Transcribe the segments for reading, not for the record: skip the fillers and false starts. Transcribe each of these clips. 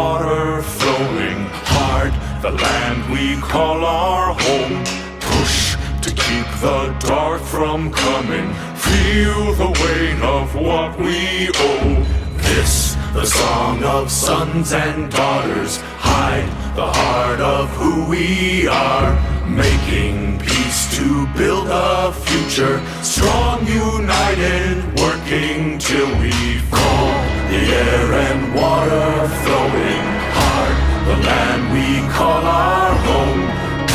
water flowing hard, the land we call our home. Push to keep the dark from coming, feel the weight of what we owe. This, the song of sons and daughters, hide the heart of who we are, making peace to build a future, strong, united, working till we fall. The air and water flowing hard, the land we call our home.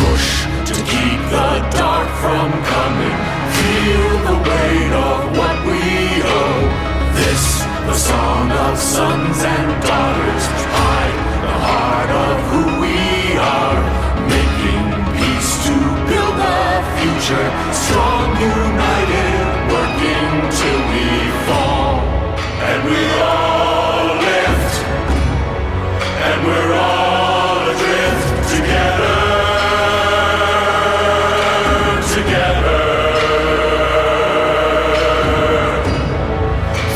Push to keep the dark from coming, feel the weight of what we owe. This, the song of sons and daughters, hide the heart of who we are, making peace to build a future, strong, united, working till we fall. And we all lift, and we're all adrift together, together.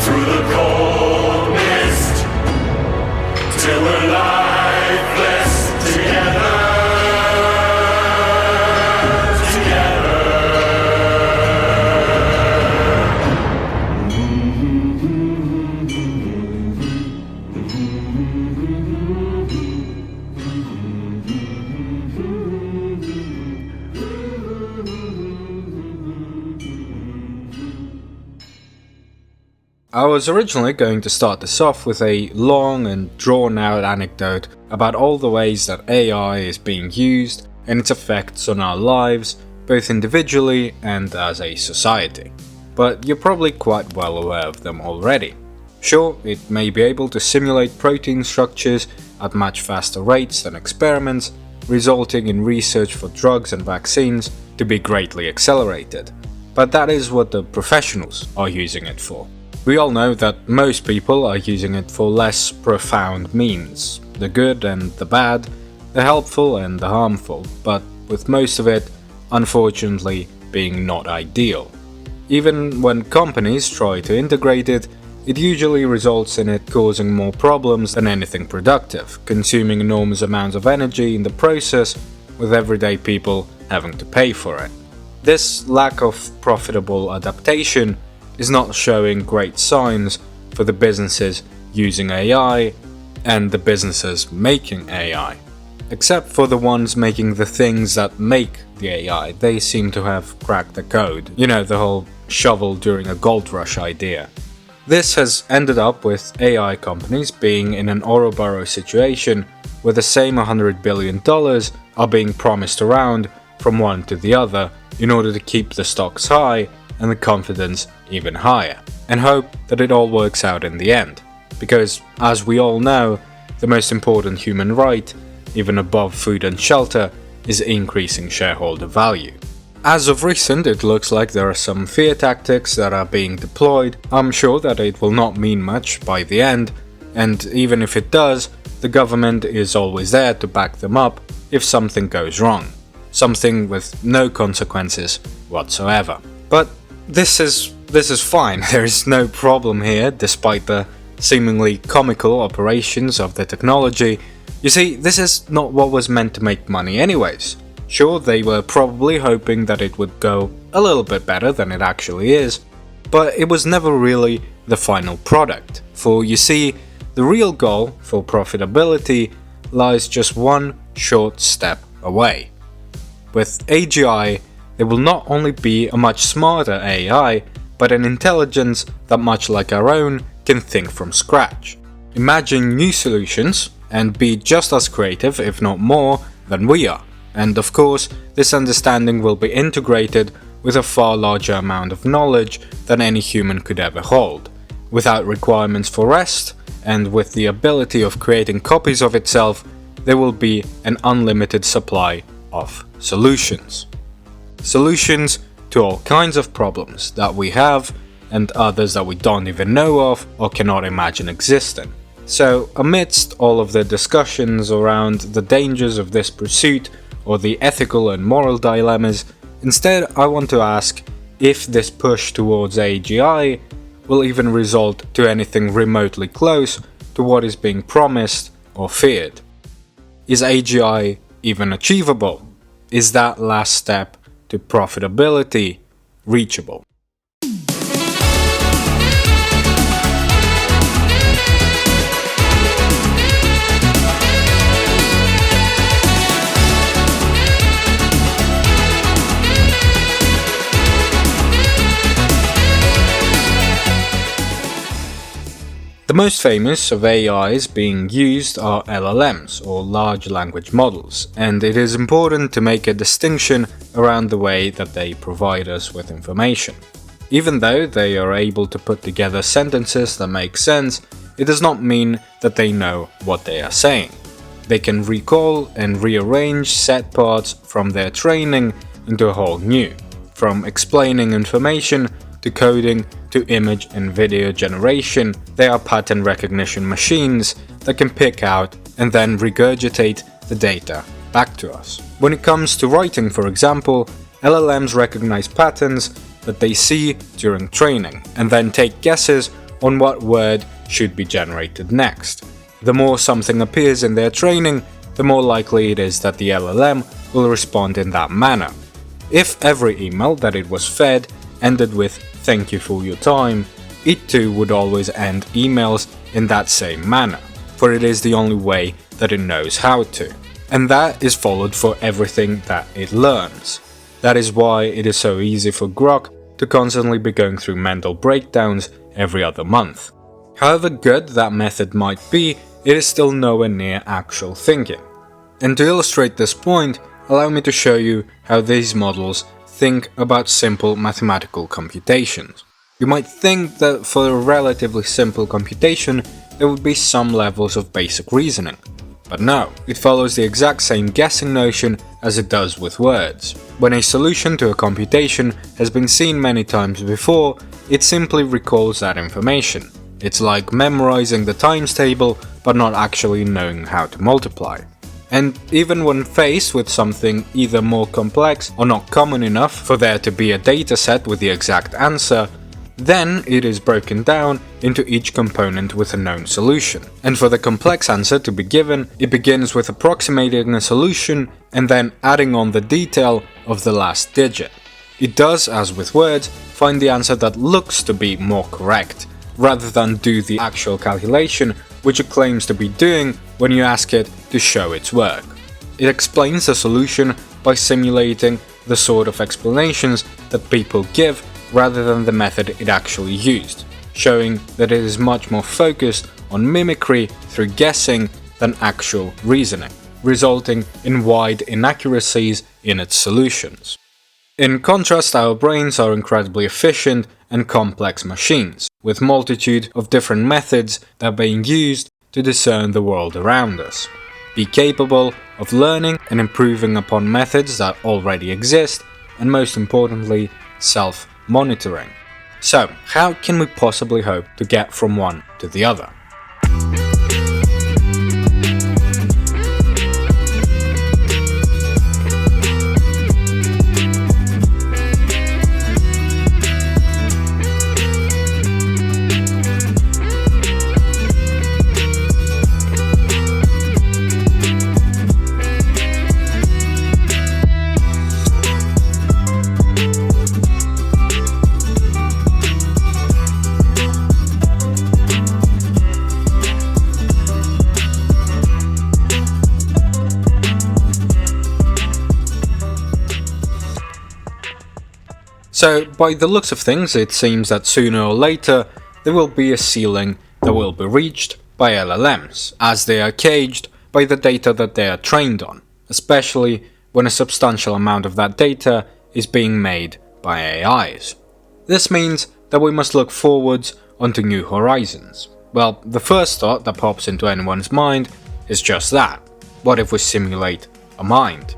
Through the cold mist, till we're lifeless together, together. I was originally going to start this off with a long and drawn-out anecdote about all the ways that AI is being used and its effects on our lives, both individually and as a society. But you're probably quite well aware of them already. Sure, it may be able to simulate protein structures at much faster rates than experiments, resulting in research for drugs and vaccines to be greatly accelerated. But that is what the professionals are using it for. We all know that most people are using it for less profound means, the good and the bad, the helpful and the harmful, but with most of it, unfortunately, being not ideal. Even when companies try to integrate it, it usually results in it causing more problems than anything productive, consuming enormous amounts of energy in the process, with everyday people having to pay for it. This lack of profitable adaptation is not showing great signs for the businesses using AI and the businesses making AI. Except for the ones making the things that make the AI, they seem to have cracked the code. You know, the whole shovel during a gold rush idea. This has ended up with AI companies being in an Ouroboros situation where the same $100 billion are being promised around from one to the other in order to keep the stocks high and the confidence even higher, and hope that it all works out in the end. Because, as we all know, the most important human right, even above food and shelter, is increasing shareholder value. As of recent, it looks like there are some fear tactics that are being deployed. I'm sure that it will not mean much by the end, and even if it does, the government is always there to back them up if something goes wrong. Something with no consequences whatsoever. But this is fine, there is no problem here, despite the seemingly comical operations of the technology. You see, this is not what was meant to make money anyways. Sure, they were probably hoping that it would go a little bit better than it actually is, but it was never really the final product. For you see, the real goal for profitability lies just one short step away. With AGI, there will not only be a much smarter AI, but an intelligence that, much like our own, can think from scratch, imagine new solutions, and be just as creative, if not more, than we are. And of course, this understanding will be integrated with a far larger amount of knowledge than any human could ever hold, without requirements for rest, and with the ability of creating copies of itself, there will be an unlimited supply of solutions. Solutions to all kinds of problems that we have and others that we don't even know of or cannot imagine existing. So, amidst all of the discussions around the dangers of this pursuit or the ethical and moral dilemmas, instead I want to ask if this push towards AGI will even result to anything remotely close to what is being promised or feared? Is AGI even achievable? Is that last step to profitability reachable? The most famous of AIs being used are LLMs, or large language models, and it is important to make a distinction around the way that they provide us with information. Even though they are able to put together sentences that make sense, it does not mean that they know what they are saying. They can recall and rearrange set parts from their training into a whole new, from explaining information to coding to image and video generation. They are pattern recognition machines that can pick out and then regurgitate the data back to us. When it comes to writing, for example, LLMs recognize patterns that they see during training and then take guesses on what word should be generated next. The more something appears in their training, the more likely it is that the LLM will respond in that manner. If every email that it was fed ended with "thank you for your time," it too would always end emails in that same manner, for it is the only way that it knows how to. And that is followed for everything that it learns. That is why it is so easy for Grok to constantly be going through mental breakdowns every other month. However good that method might be, it is still nowhere near actual thinking. And to illustrate this point, allow me to show you how these models think about simple mathematical computations. You might think that for a relatively simple computation, there would be some levels of basic reasoning. But no, it follows the exact same guessing notion as it does with words. When a solution to a computation has been seen many times before, it simply recalls that information. It's like memorizing the times table, but not actually knowing how to multiply. And even when faced with something either more complex or not common enough for there to be a dataset with the exact answer, then it is broken down into each component with a known solution. And for the complex answer to be given, it begins with approximating a solution and then adding on the detail of the last digit. It does, as with words, find the answer that looks to be more correct, rather than do the actual calculation which it claims to be doing when you ask it to show its work. It explains the solution by simulating the sort of explanations that people give rather than the method it actually used, showing that it is much more focused on mimicry through guessing than actual reasoning, resulting in wide inaccuracies in its solutions. In contrast, our brains are incredibly efficient and complex machines, with multitude of different methods that are being used to discern the world around us, be capable of learning and improving upon methods that already exist, and most importantly, self-monitoring. So, how can we possibly hope to get from one to the other? So, by the looks of things, it seems that sooner or later there will be a ceiling that will be reached by LLMs, as they are caged by the data that they are trained on, especially when a substantial amount of that data is being made by AIs. This means that we must look forwards onto new horizons. Well, the first thought that pops into anyone's mind is just that. What if we simulate a mind?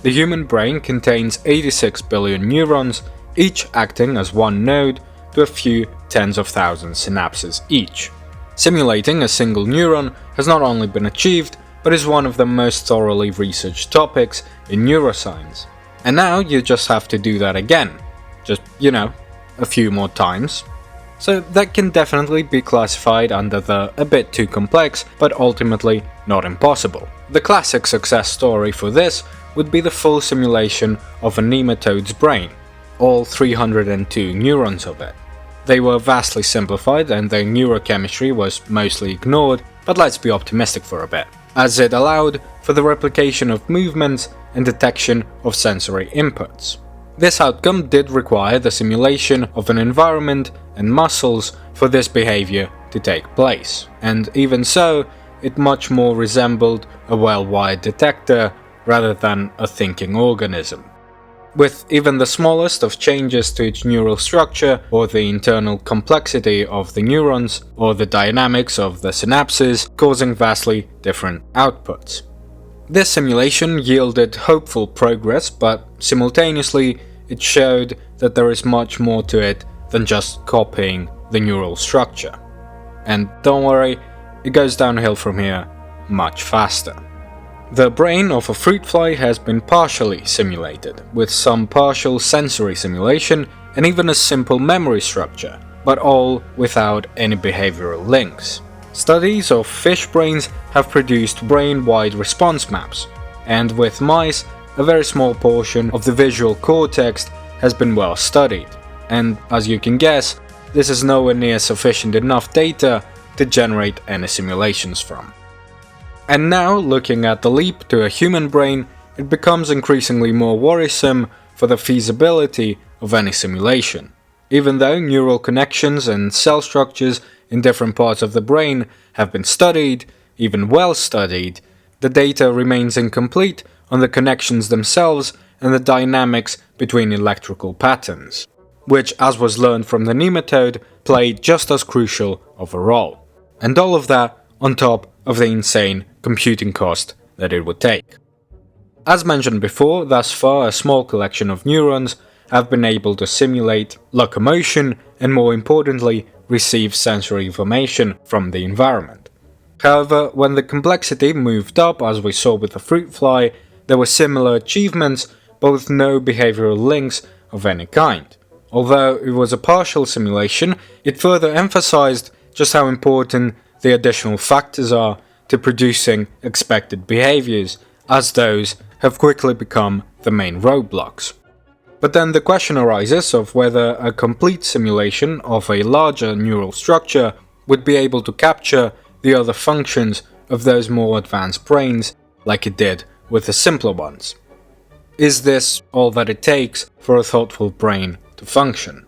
The human brain contains 86 billion neurons, each acting as one node to a few tens of thousands synapses each. Simulating a single neuron has not only been achieved, but is one of the most thoroughly researched topics in neuroscience. And now you just have to do that again. Just, a few more times. so that can definitely be classified under the a bit too complex, but ultimately not impossible. The classic success story for this would be the full simulation of a nematode's brain, all 302 neurons of it. They were vastly simplified and their neurochemistry was mostly ignored, but let's be optimistic for a bit, as it allowed for the replication of movements and detection of sensory inputs. This outcome did require the simulation of an environment and muscles for this behavior to take place, and even so, it much more resembled a well-wired detector rather than a thinking organism. With even the smallest of changes to its neural structure, or the internal complexity of the neurons, or the dynamics of the synapses, causing vastly different outputs. This simulation yielded hopeful progress, but simultaneously it showed that there is much more to it than just copying the neural structure. And don't worry, it goes downhill from here much faster. The brain of a fruit fly has been partially simulated, with some partial sensory simulation and even a simple memory structure, but all without any behavioral links. Studies of fish brains have produced brain-wide response maps, and with mice, a very small portion of the visual cortex has been well studied, and as you can guess, this is nowhere near sufficient enough data to generate any simulations from. And now, looking at the leap to a human brain, it becomes increasingly more worrisome for the feasibility of any simulation. Even though neural connections and cell structures in different parts of the brain have been studied, even well studied, the data remains incomplete on the connections themselves and the dynamics between electrical patterns, which, as was learned from the nematode, played just as crucial of a role. And all of that on top of the insane computing cost that it would take. As mentioned before, thus far a small collection of neurons have been able to simulate locomotion and, more importantly, receive sensory information from the environment. However, when the complexity moved up, as we saw with the fruit fly, there were similar achievements but with no behavioral links of any kind. Although it was a partial simulation, it further emphasized just how important the additional factors are to producing expected behaviors, as those have quickly become the main roadblocks. But then the question arises of whether a complete simulation of a larger neural structure would be able to capture the other functions of those more advanced brains like it did with the simpler ones. Is this all that it takes for a thoughtful brain to function?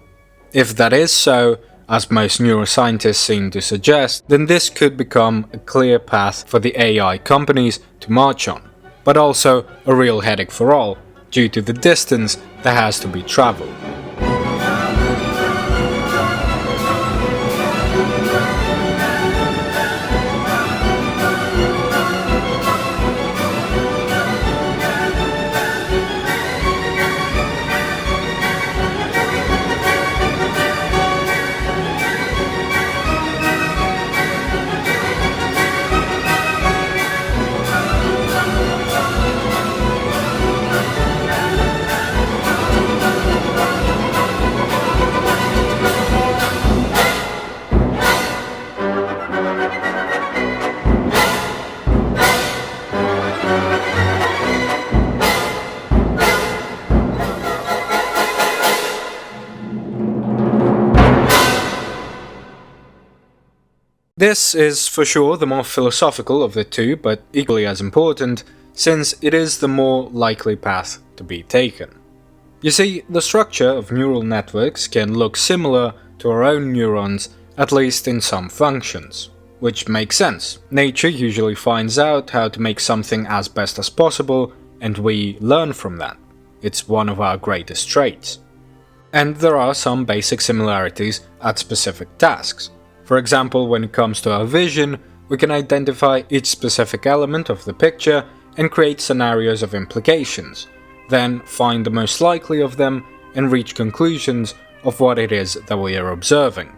If that is so, as most neuroscientists seem to suggest, then this could become a clear path for the AI companies to march on, but also a real headache for all, due to the distance that has to be traveled. This is for sure the more philosophical of the two, but equally as important, since it is the more likely path to be taken. You see, the structure of neural networks can look similar to our own neurons, at least in some functions, which makes sense. Nature usually finds out how to make something as best as possible, and we learn from that. It's one of our greatest traits. And there are some basic similarities at specific tasks. For example, when it comes to our vision, we can identify each specific element of the picture and create scenarios of implications, then find the most likely of them and reach conclusions of what it is that we are observing.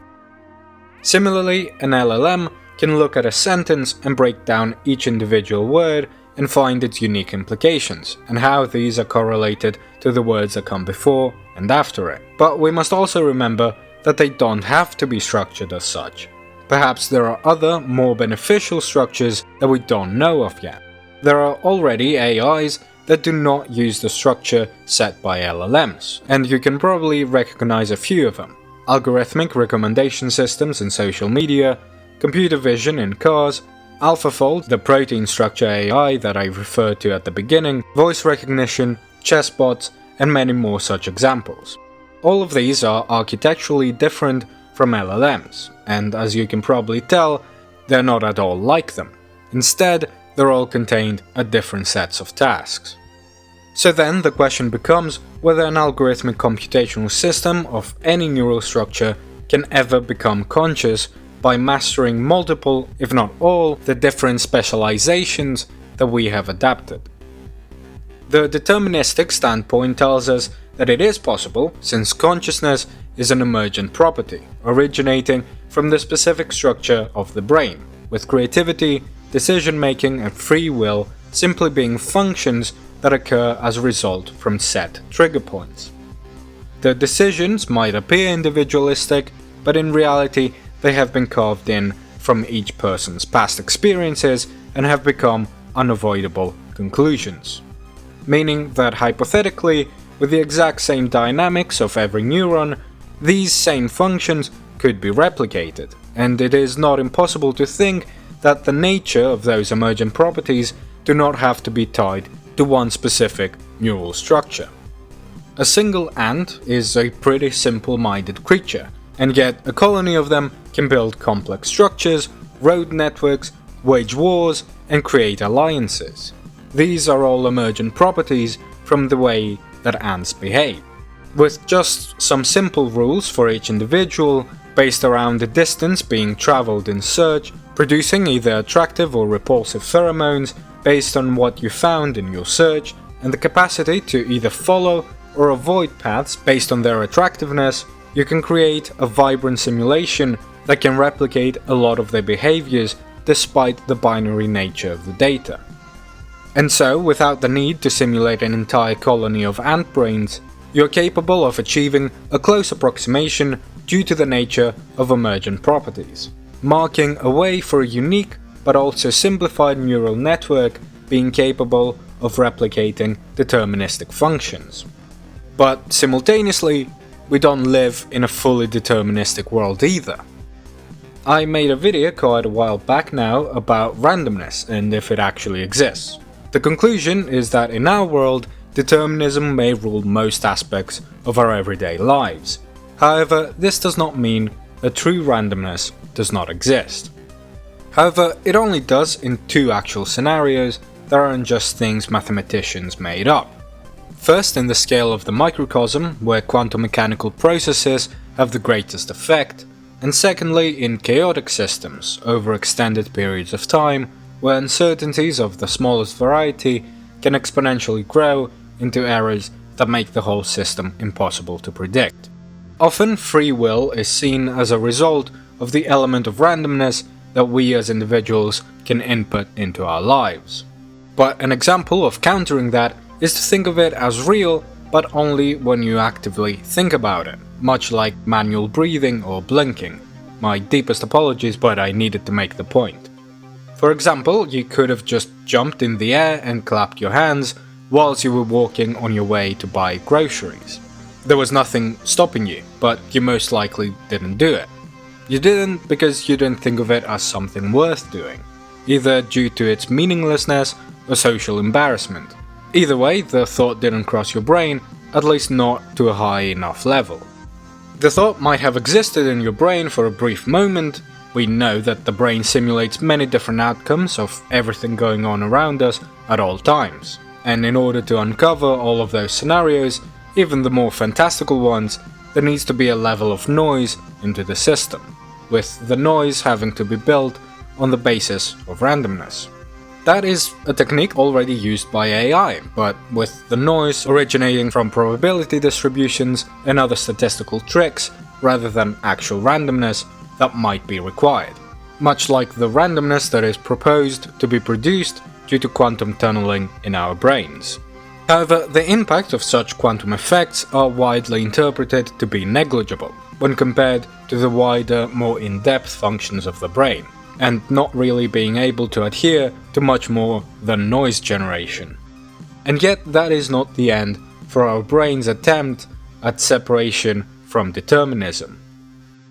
Similarly, an LLM can look at a sentence and break down each individual word and find its unique implications, and how these are correlated to the words that come before and after it. But we must also remember that they don't have to be structured as such. Perhaps there are other, more beneficial structures that we don't know of yet. There are already AIs that do not use the structure set by LLMs, and you can probably recognize a few of them. Algorithmic recommendation systems in social media, computer vision in cars, AlphaFold, the protein structure AI that I referred to at the beginning, voice recognition, chessbots, and many more such examples. All of these are architecturally different from LLMs, and as you can probably tell, they're not at all like them. Instead, they're all contained at different sets of tasks. So then the question becomes whether an algorithmic computational system of any neural structure can ever become conscious by mastering multiple, if not all, the different specializations that we have adapted. The deterministic standpoint tells us that it is possible, since consciousness is an emergent property, originating from the specific structure of the brain, with creativity, decision-making and free will simply being functions that occur as a result from set trigger points. The decisions might appear individualistic, but in reality they have been carved in from each person's past experiences and have become unavoidable conclusions. Meaning that hypothetically, with the exact same dynamics of every neuron, these same functions could be replicated, and it is not impossible to think that the nature of those emergent properties do not have to be tied to one specific neural structure. A single ant is a pretty simple-minded creature, and yet a colony of them can build complex structures, road networks, wage wars, and create alliances. These are all emergent properties from the way that ants behave. With just some simple rules for each individual, based around the distance being traveled in search, producing either attractive or repulsive pheromones based on what you found in your search, and the capacity to either follow or avoid paths based on their attractiveness, you can create a vibrant simulation that can replicate a lot of their behaviors despite the binary nature of the data. And so, without the need to simulate an entire colony of ant brains, you're capable of achieving a close approximation due to the nature of emergent properties, marking a way for a unique but also simplified neural network being capable of replicating deterministic functions. But simultaneously, we don't live in a fully deterministic world either. I made a video quite a while back now about randomness and if it actually exists. The conclusion is that in our world, determinism may rule most aspects of our everyday lives. However, this does not mean that true randomness does not exist. However, it only does in two actual scenarios that aren't just things mathematicians made up. First, in the scale of the microcosm, where quantum mechanical processes have the greatest effect, and secondly, in chaotic systems, over extended periods of time, where uncertainties of the smallest variety can exponentially grow into errors that make the whole system impossible to predict. Often, free will is seen as a result of the element of randomness that we as individuals can input into our lives. But an example of countering that is to think of it as real, but only when you actively think about it, much like manual breathing or blinking. My deepest apologies, but I needed to make the point. For example, you could have just jumped in the air and clapped your hands whilst you were walking on your way to buy groceries. There was nothing stopping you, but you most likely didn't do it. You didn't because you didn't think of it as something worth doing, either due to its meaninglessness or social embarrassment. Either way, the thought didn't cross your brain, at least not to a high enough level. The thought might have existed in your brain for a brief moment. We know that the brain simulates many different outcomes of everything going on around us at all times, and in order to uncover all of those scenarios, even the more fantastical ones, there needs to be a level of noise into the system, with the noise having to be built on the basis of randomness. That is a technique already used by AI, but with the noise originating from probability distributions and other statistical tricks rather than actual randomness that might be required, much like the randomness that is proposed to be produced due to quantum tunneling in our brains. However, the impact of such quantum effects are widely interpreted to be negligible, when compared to the wider, more in-depth functions of the brain, and not really being able to adhere to much more than noise generation. And yet that is not the end for our brain's attempt at separation from determinism.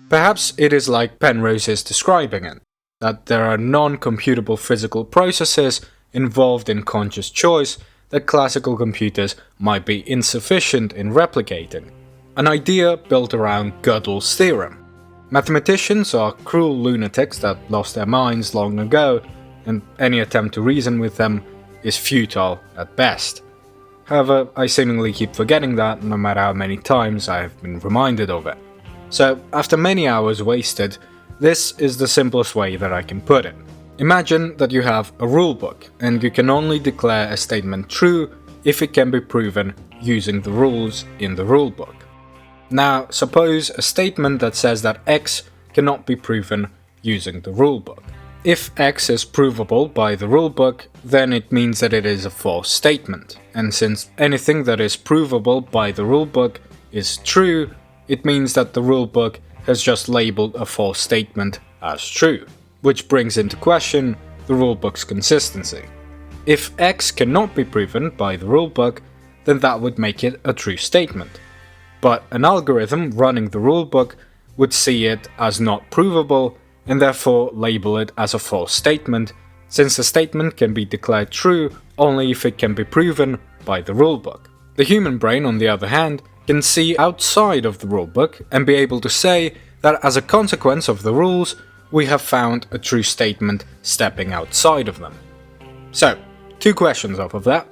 Perhaps it is like Penrose is describing it, that there are non-computable physical processes involved in conscious choice that classical computers might be insufficient in replicating, an idea built around Gödel's theorem. Mathematicians are cruel lunatics that lost their minds long ago, and any attempt to reason with them is futile at best. However, I seemingly keep forgetting that no matter how many times I have been reminded of it. So, after many hours wasted, this is the simplest way that I can put it. Imagine that you have a rulebook, and you can only declare a statement true if it can be proven using the rules in the rulebook. Now, suppose a statement that says that X cannot be proven using the rulebook. If X is provable by the rulebook, then it means that it is a false statement, and since anything that is provable by the rulebook is true, it means that the rulebook has just labeled a false statement as true, which brings into question the rulebook's consistency. If X cannot be proven by the rulebook, then that would make it a true statement. But an algorithm running the rulebook would see it as not provable and therefore label it as a false statement, since the statement can be declared true only if it can be proven by the rulebook. The human brain, on the other hand, can see outside of the rulebook and be able to say that as a consequence of the rules, we have found a true statement stepping outside of them. So, two questions off of that.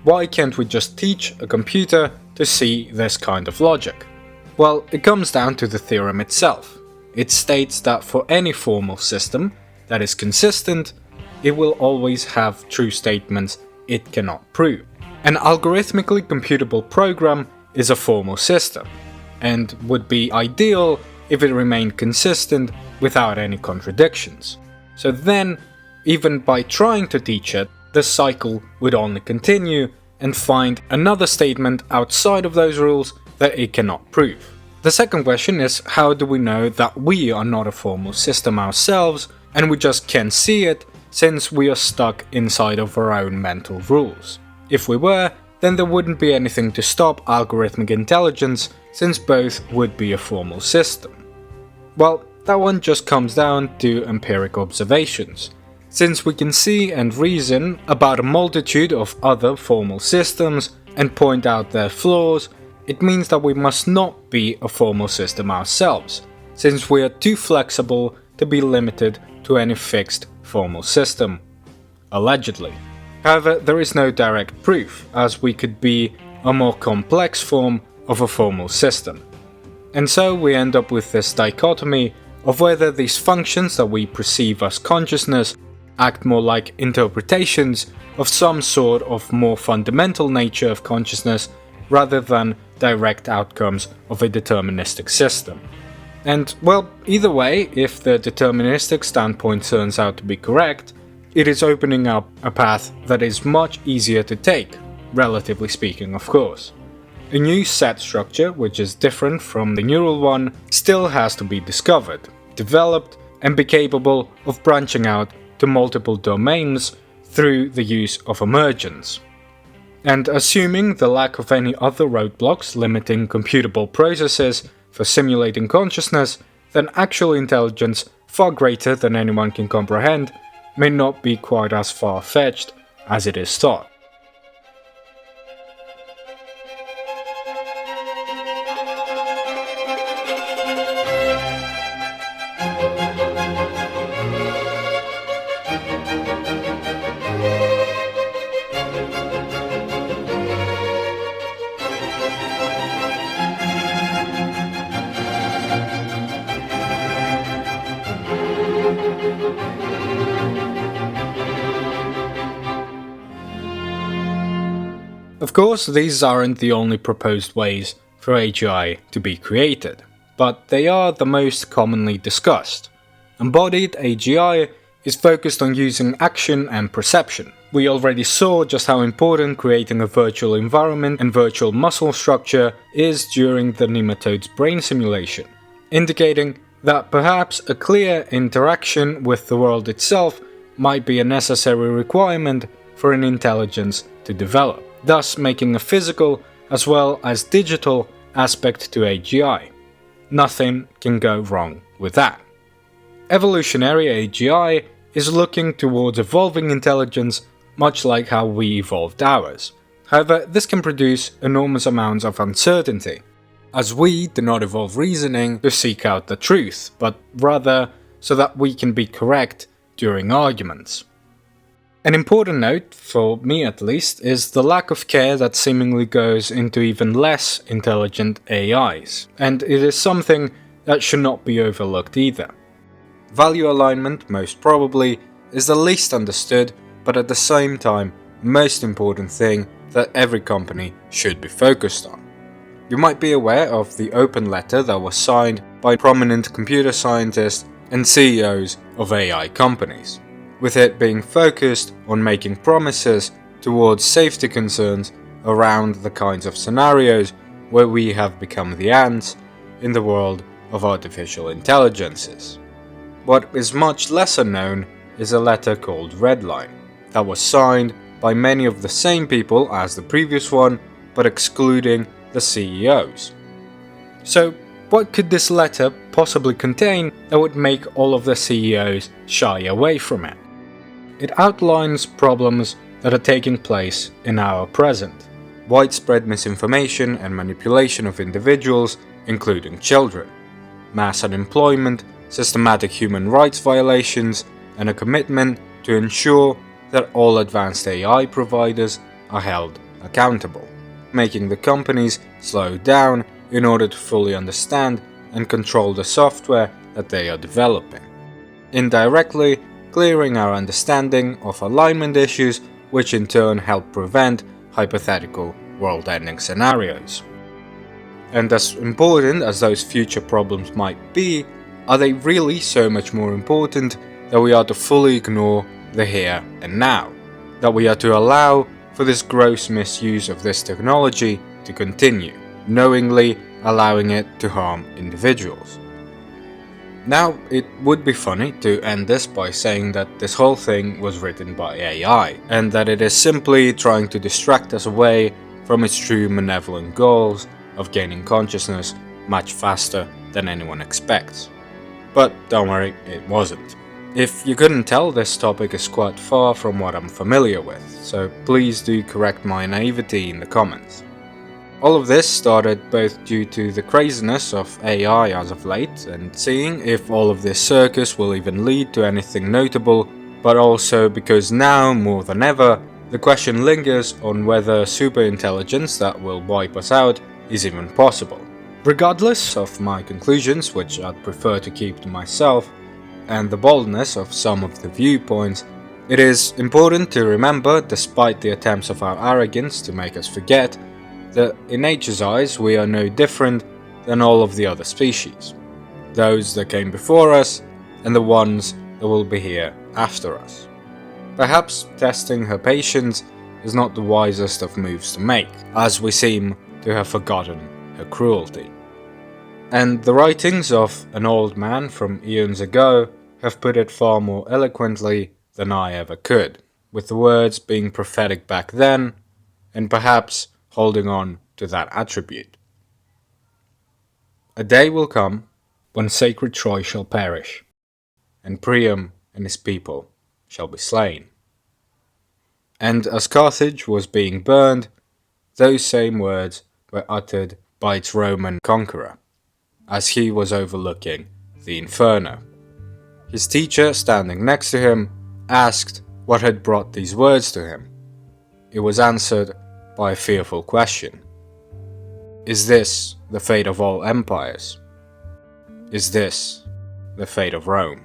Why can't we just teach a computer to see this kind of logic? Well, it comes down to the theorem itself. It states that for any formal system that is consistent, it will always have true statements it cannot prove. An algorithmically computable program is a formal system, and would be ideal if it remained consistent without any contradictions. So then, even by trying to teach it, the cycle would only continue and find another statement outside of those rules that it cannot prove. The second question is, how do we know that we are not a formal system ourselves and we just can't see it since we are stuck inside of our own mental rules? If we were, then there wouldn't be anything to stop algorithmic intelligence, since both would be a formal system. Well, that one just comes down to empiric observations. Since we can see and reason about a multitude of other formal systems and point out their flaws, it means that we must not be a formal system ourselves, since we are too flexible to be limited to any fixed formal system. Allegedly. However, there is no direct proof, as we could be a more complex form of a formal system. And so we end up with this dichotomy of whether these functions that we perceive as consciousness act more like interpretations of some sort of more fundamental nature of consciousness rather than direct outcomes of a deterministic system. And well, either way, if the deterministic standpoint turns out to be correct, it is opening up a path that is much easier to take, relatively speaking of course. A new set structure, which is different from the neural one, still has to be discovered, developed, and be capable of branching out to multiple domains through the use of emergence. And assuming the lack of any other roadblocks limiting computable processes for simulating consciousness, then actual intelligence far greater than anyone can comprehend may not be quite as far-fetched as it is thought. Of course, these aren't the only proposed ways for AGI to be created, but they are the most commonly discussed. Embodied AGI is focused on using action and perception. We already saw just how important creating a virtual environment and virtual muscle structure is during the nematode's brain simulation. indicating that perhaps a clear interaction with the world itself might be a necessary requirement for an intelligence to develop, thus making a physical as well as digital aspect to AGI. Nothing can go wrong with that. Evolutionary AGI is looking towards evolving intelligence much like how we evolved ours. However, this can produce enormous amounts of uncertainty, as we do not evolve reasoning to seek out the truth, but rather so that we can be correct during arguments. An important note, for me at least, is the lack of care that seemingly goes into even less intelligent AIs, and it is something that should not be overlooked either. Value alignment, most probably, is the least understood, but at the same time, most important thing that every company should be focused on. You might be aware of the open letter that was signed by prominent computer scientists and CEOs of AI companies, with it being focused on making promises towards safety concerns around the kinds of scenarios where we have become the ants in the world of artificial intelligences. What is much lesser known is a letter called Redline, that was signed by many of the same people as the previous one, but excluding the CEOs. So, what could this letter possibly contain that would make all of the CEOs shy away from it? It outlines problems that are taking place in our present. Widespread misinformation and manipulation of individuals, including children. Mass unemployment, systematic human rights violations, and a commitment to ensure that all advanced AI providers are held accountable, making the companies slow down in order to fully understand and control the software that they are developing. Indirectly, clearing our understanding of alignment issues, which in turn help prevent hypothetical world-ending scenarios. And as important as those future problems might be, are they really so much more important that we are to fully ignore the here and now? That we are to allow for this gross misuse of this technology to continue, knowingly allowing it to harm individuals? Now, it would be funny to end this by saying that this whole thing was written by AI, and that it is simply trying to distract us away from its true malevolent goals of gaining consciousness much faster than anyone expects. But don't worry, it wasn't. If you couldn't tell, this topic is quite far from what I'm familiar with, so please do correct my naivety in the comments. All of this started both due to the craziness of AI as of late, and seeing if all of this circus will even lead to anything notable, but also because now, more than ever, the question lingers on whether superintelligence that will wipe us out is even possible. Regardless of my conclusions, which I'd prefer to keep to myself, and the boldness of some of the viewpoints, it is important to remember, despite the attempts of our arrogance to make us forget, that in nature's eyes we are no different than all of the other species, those that came before us and the ones that will be here after us. Perhaps testing her patience is not the wisest of moves to make, as we seem to have forgotten her cruelty. And the writings of an old man from eons ago have put it far more eloquently than I ever could, with the words being prophetic back then, and perhaps holding on to that attribute. A day will come when sacred Troy shall perish, and Priam and his people shall be slain. And as Carthage was being burned, those same words were uttered by its Roman conqueror, as he was overlooking the Inferno. His teacher, standing next to him, asked what had brought these words to him. It was answered by a fearful question. Is this the fate of all empires? Is this the fate of Rome?